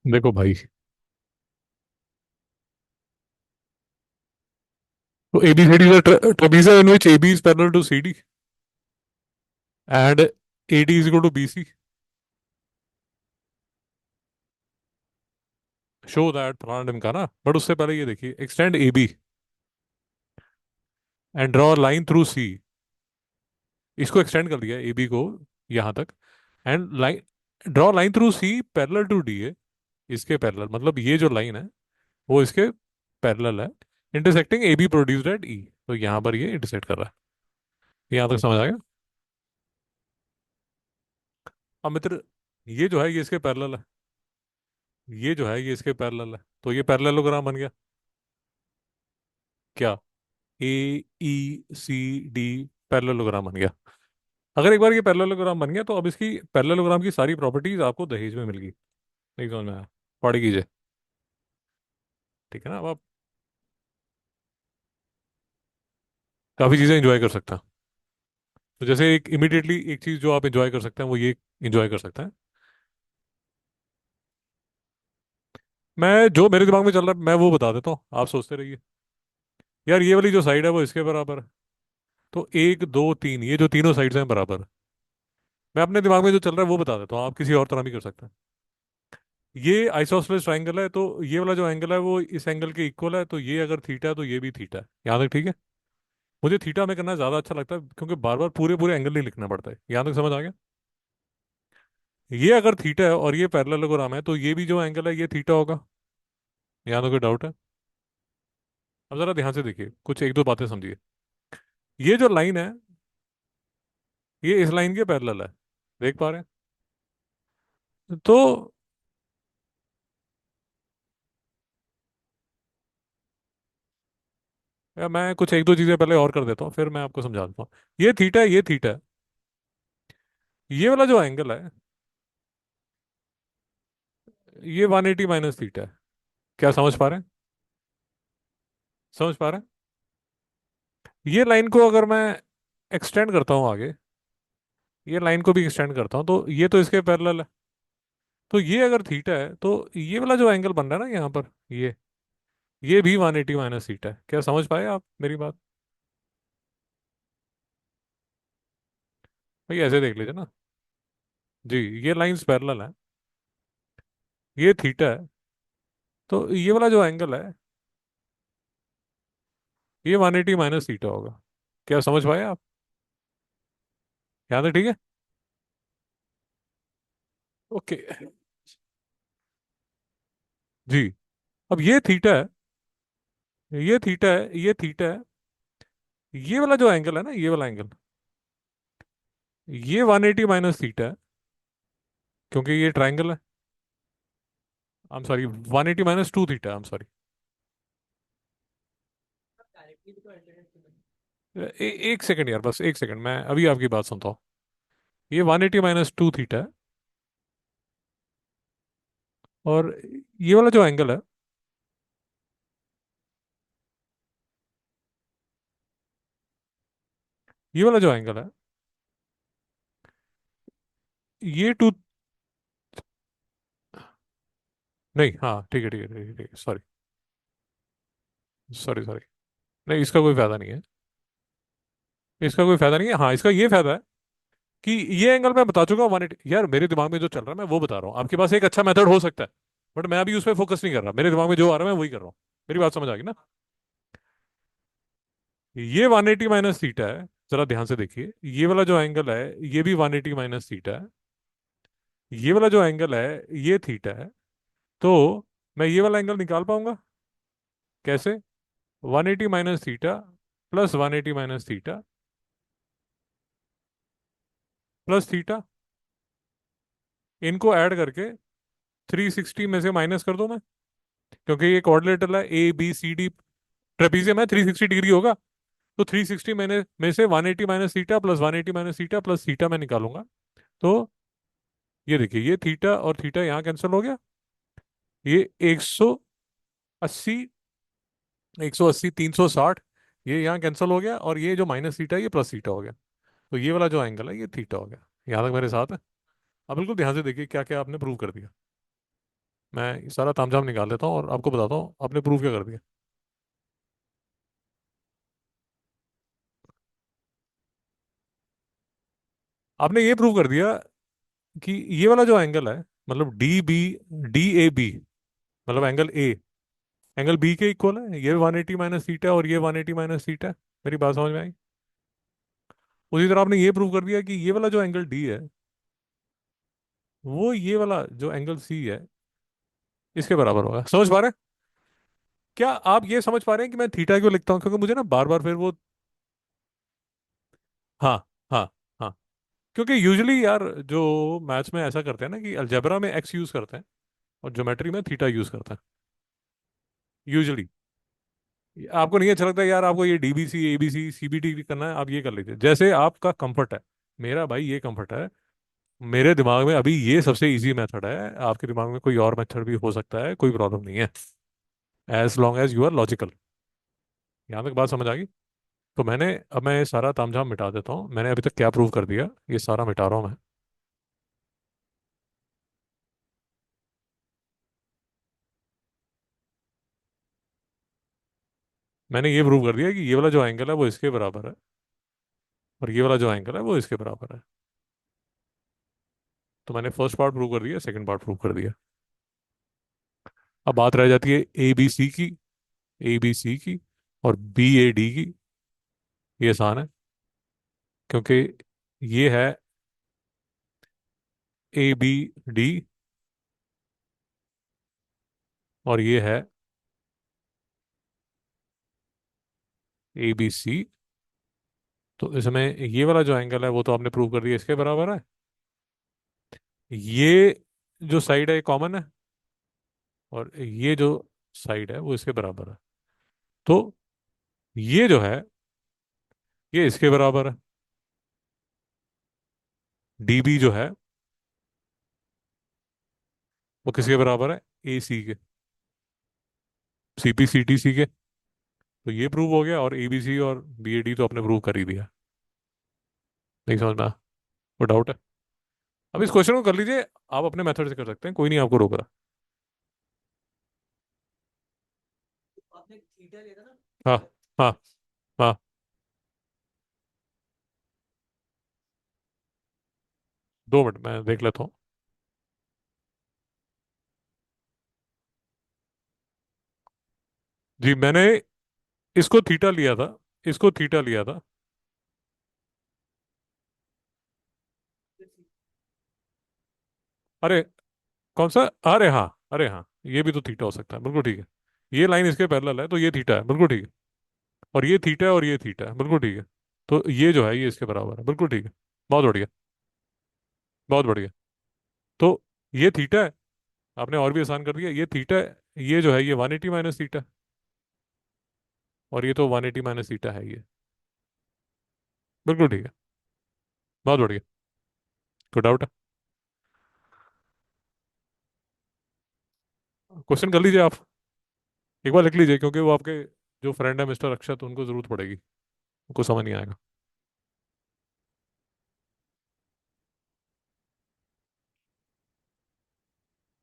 देखो भाई, तो ABCD is a trapezoid in which AB is parallel to CD and AD is equal to BC. Show that फलाना ढिमकाना, but उससे पहले ये देखिए, extend AB and draw line through C। इसको एक्सटेंड कर दिया AB को यहां तक, and line, draw line through C parallel to DA। इसके पैरेलल मतलब ये जो लाइन है वो इसके पैरेलल है, intersecting AB produced at E। तो यहां पर ये इंटरसेक्ट कर रहा है। यहां तक समझ आ गया? अब मित्र, ये जो है ये इसके पैरेलल है, ये जो है ये इसके पैरेलल है, तो ये पैरेललोग्राम बन गया। क्या? AECD पैरेललोग्राम बन गया। अगर एक बार ये पैरेललोग्राम बन गया तो अब इसकी पैरेललोग्राम की सारी प्रॉपर्टीज आपको दहेज में मिल गई। नहीं समझ में आया? पढ़ कीजिए। ठीक है ना? अब आप काफी चीजें एंजॉय कर सकते हैं। तो जैसे एक इमिडिएटली एक चीज जो आप एंजॉय कर सकते हैं वो ये एंजॉय कर सकते हैं। मैं जो मेरे दिमाग में चल रहा है मैं वो बता देता हूँ, आप सोचते रहिए। यार ये वाली जो साइड है वो इसके बराबर है, तो एक दो तीन, ये जो तीनों साइड्स हैं बराबर। मैं अपने दिमाग में जो चल रहा है वो बता देता हूँ, आप किसी और तरह भी कर सकते हैं। ये आइसोसेलेस ट्रायंगल है, तो ये वाला जो एंगल है वो इस एंगल के इक्वल है, तो ये अगर थीटा है तो ये भी थीटा है। यहाँ तक ठीक है? मुझे थीटा में करना ज्यादा अच्छा लगता है क्योंकि बार बार पूरे पूरे एंगल नहीं लिखना पड़ता है। यहाँ तक समझ आ गया? ये अगर थीटा है और ये पैरेललोग्राम है तो ये भी जो एंगल है ये थीटा होगा। यहाँ तो कोई डाउट है? अब जरा ध्यान से देखिए, कुछ एक दो बातें समझिए। ये जो लाइन है ये इस लाइन के पैरेलल है, देख पा रहे हैं? तो या मैं कुछ एक दो चीजें पहले और कर देता हूँ फिर मैं आपको समझा देता हूँ। ये थीटा है, ये थीटा है। ये वाला जो एंगल है ये 180 माइनस थीटा है। क्या समझ पा रहे हैं? समझ पा रहे हैं? ये लाइन को अगर मैं एक्सटेंड करता हूँ आगे, ये लाइन को भी एक्सटेंड करता हूँ तो ये तो इसके पैरेलल है। तो ये अगर थीटा है तो ये वाला जो एंगल बन रहा है ना यहाँ पर, ये भी 180 माइनस थीटा है। क्या समझ पाए आप मेरी बात? भाई ऐसे देख लीजिए ना। जी, ये लाइंस पैरेलल है, ये थीटा है, तो ये वाला जो एंगल है ये 180 माइनस थीटा होगा। क्या समझ पाए आप? यहाँ तक ठीक है? ओके। जी। अब ये थीटा है, ये थीटा है, ये थीटा है। ये वाला जो एंगल है ना, ये वाला एंगल, ये 180 माइनस थीटा है क्योंकि ये ट्राइंगल है। I am sorry, 180 minus two theta, I am sorry. एक सेकंड यार, बस एक सेकंड, मैं अभी आपकी बात सुनता हूँ। ये 180 माइनस टू थीटा है, और ये वाला जो एंगल है, ये वाला जो एंगल है ये टू, नहीं हाँ ठीक है ठीक है ठीक है ठीक है, सॉरी सॉरी सॉरी। नहीं, इसका कोई फायदा नहीं है, इसका कोई फायदा नहीं है। हाँ, इसका ये फायदा है कि ये एंगल मैं बता चुका हूँ 180। यार मेरे दिमाग में जो चल रहा है मैं वो बता रहा हूँ, आपके पास एक अच्छा मेथड हो सकता है, बट मैं अभी उस पर फोकस नहीं कर रहा। मेरे दिमाग में जो आ रहा है मैं वही कर रहा हूँ। मेरी बात समझ आ गई ना? ये 180 माइनस थीटा है, जरा ध्यान से देखिए। ये वाला जो एंगल है ये भी 180 माइनस थीटा है। ये वाला जो एंगल है ये थीटा है। तो मैं ये वाला एंगल निकाल पाऊंगा कैसे? 180 minus theta plus 180 minus theta plus theta, इनको ऐड करके 360 में से माइनस कर दो मैं, क्योंकि ये कोऑर्डिनेटर है ABCD, ट्रेपीजियम है, 360 डिग्री होगा। तो 360 में से 180 minus theta plus 180 minus theta plus theta मैं निकालूंगा। तो ये देखिए, ये थीटा और थीटा यहाँ कैंसिल हो गया। ये 180, 180, 360, ये यहाँ कैंसिल हो गया, और ये जो माइनस थीटा है ये प्लस थीटा हो गया। तो ये वाला जो एंगल है ये थीटा हो गया। यहाँ तक मेरे साथ है? अब बिल्कुल ध्यान से देखिए क्या क्या आपने प्रूव कर दिया। मैं सारा तामझाम निकाल देता हूँ और आपको बताता हूँ आपने प्रूव क्या कर दिया। आपने ये प्रूव कर दिया कि ये वाला जो एंगल है, मतलब डी ए बी, मतलब एंगल ए एंगल बी के इक्वल है। ये 180 माइनस थीटा और ये 180 माइनस थीटा। मेरी बात समझ में आई? उसी तरह आपने ये प्रूव कर दिया कि ये वाला जो एंगल डी है, वो ये वाला जो एंगल सी है, इसके बराबर होगा। समझ पा रहे हैं? क्या आप ये समझ पा रहे हैं कि मैं थीटा क्यों लिखता हूँ? क्योंकि मुझे ना बार बार फिर वो। हाँ, हाँ, हाँ। क्योंकि यूजुअली यार जो मैथ्स में ऐसा करते हैं ना कि अलजेब्रा में एक्स यूज करते हैं और ज्योमेट्री में थीटा यूज करते हैं यूजुअली। आपको नहीं अच्छा लगता यार, आपको ये डीबीसी एबीसी सीबीटी करना है, आप ये कर लीजिए जैसे आपका कंफर्ट है। मेरा भाई ये कंफर्ट है। मेरे दिमाग में अभी ये सबसे इजी मेथड है। आपके दिमाग में कोई और मेथड भी हो सकता है, कोई प्रॉब्लम नहीं है, as long as you are logical. यहाँ तक बात समझ आ गई? तो अब मैं ये सारा तामझाम मिटा देता हूँ। मैंने अभी तक क्या प्रूव कर दिया, ये सारा मिटा रहा हूँ मैं। मैंने ये प्रूव कर दिया कि ये वाला जो एंगल है वो इसके बराबर है, और ये वाला जो एंगल है वो इसके बराबर है। तो मैंने फर्स्ट पार्ट प्रूव कर दिया, सेकंड पार्ट प्रूव कर दिया। अब बात रह जाती है ए बी सी की, ए बी सी की और बी ए डी की। ये आसान है, क्योंकि ये है ए बी डी और ये है ए बी सी। तो इसमें ये वाला जो एंगल है वो तो आपने प्रूव कर दिया इसके बराबर है। ये जो साइड है ये कॉमन है, और ये जो साइड है वो इसके बराबर है। तो ये जो है ये इसके बराबर है। डी बी जो है वो किसके बराबर है? ए सी के, C P C T C के। तो ये प्रूव हो गया, और ए बी सी और बी ए डी तो आपने प्रूव कर ही दिया। नहीं समझ में आया? वो डाउट है? अब इस क्वेश्चन को कर लीजिए। आप अपने मेथड से कर सकते हैं, कोई नहीं आपको रोक रहा। हाँ, हाँ, हाँ। 2 मिनट मैं देख लेता हूँ। जी मैंने इसको थीटा लिया था, इसको थीटा लिया था। अरे कौन सा? अरे हाँ, अरे हाँ, ये भी तो थीटा हो सकता है, बिल्कुल ठीक है। ये लाइन इसके पैरेलल है तो ये थीटा है, बिल्कुल ठीक है। और ये थीटा है और ये थीटा है, बिल्कुल ठीक है। तो ये जो है ये इसके बराबर है, बिल्कुल ठीक है। बहुत बढ़िया, बहुत बढ़िया। तो ये थीटा है। आपने और भी आसान कर दिया, ये थीटा है। ये जो है ये 180 माइनस थीटा, और ये तो 180 माइनस थीटा है ये। बिल्कुल ठीक है, बहुत बढ़िया। कोई डाउट है? क्वेश्चन कर लीजिए आप। एक बार लिख लीजिए, क्योंकि वो आपके जो फ्रेंड है मिस्टर अक्षत, उनको जरूरत पड़ेगी, उनको समझ नहीं आएगा।